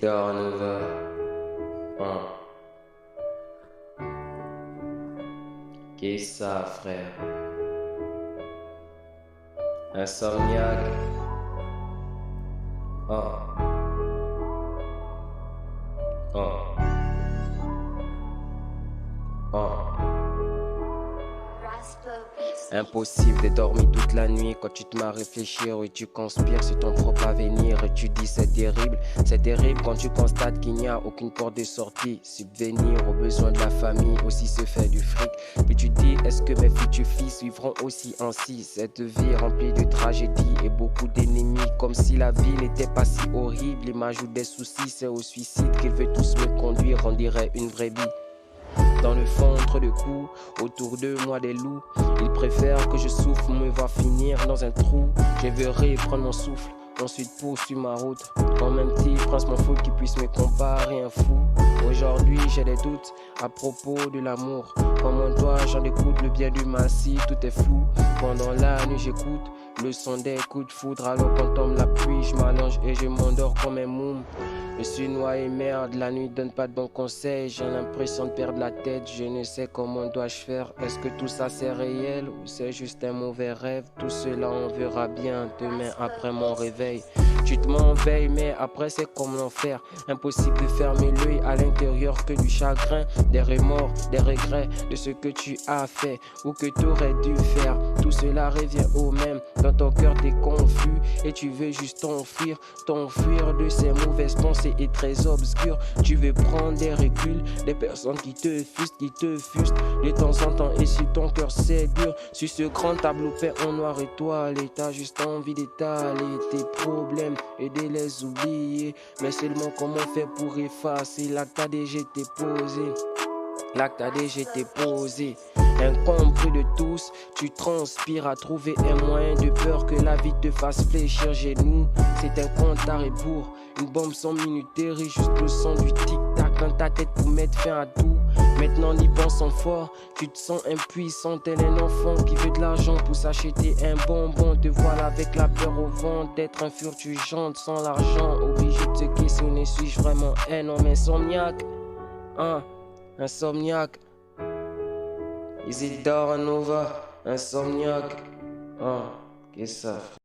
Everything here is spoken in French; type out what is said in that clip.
Isidore Nova. Qu'est-ce ça, frère? Insomniaque. Oh. Oh. Oh. Impossible de dormir toute la nuit quand tu te mets à réfléchir et tu conspires sur ton propre avenir et tu dis c'est terrible quand tu constates qu'il n'y a aucune porte de sortie. Subvenir aux besoins de la famille, aussi se faire du fric. Puis tu dis est-ce que mes futurs fils vivront aussi ainsi? Cette vie remplie de tragédies et beaucoup d'ennemis, comme si la vie n'était pas si horrible. Il m'ajoute des soucis, c'est au suicide qu'il veut tous me conduire, on dirait une vraie vie. Dans le fond, entre deux coups, autour de moi des loups. Ils préfèrent que je souffre, me voir finir dans un trou. Je verrai prendre mon souffle, ensuite poursuivre ma route. En même petit prince m'en fout qui puisse me comparer un fou. Aujourd'hui j'ai des doutes à propos de l'amour. Comment dois-je en écoute le bien du mal si tout est flou? Pendant la nuit j'écoute le son des coups de foudre. Alors quand tombe la pluie je m'allonge et je m'endors comme un moum. Je suis noyé merde, la nuit donne pas de bons conseils. J'ai l'impression de perdre la tête, je ne sais comment dois-je faire. Est-ce que tout ça c'est réel ou c'est juste un mauvais rêve? Tout cela on verra bien demain après mon réveil. Tu te m'en veilles mais après c'est comme l'enfer. Impossible de fermer l'œil à l'intérieur que du chagrin. Des remords, des regrets de ce que tu as fait ou que tu aurais dû faire. Tout cela revient au même, dans ton cœur t'es confus et tu veux juste t'enfuir de ces mauvaises pensées et très obscures. Tu veux prendre des reculs, des personnes qui te fustent de temps en temps. Et si ton cœur c'est dur, sur ce grand tableau peint en noir étoilé, t'as juste envie d'étaler tes problèmes et de les oublier. Mais seulement comment faire pour effacer l'acte a déjà été posé. L'acte a déjà été posé. Incompris de tous, tu transpires à trouver un moyen de peur que la vie te fasse fléchir genoux. C'est un compte à rebours, une bombe sans minuterie, juste le son du tic-tac dans ta tête pour mettre fin à tout. Maintenant n'y pensant fort, tu te sens impuissant tel un enfant qui veut de l'argent pour s'acheter un bonbon. Te voilà avec la peur au ventre d'être un furtigente sans l'argent. Obligé de se questionner, suis-je vraiment un homme insomniaque? Insomniaque. Isidore Nova, insomniaque. Qu'est-ce que ça?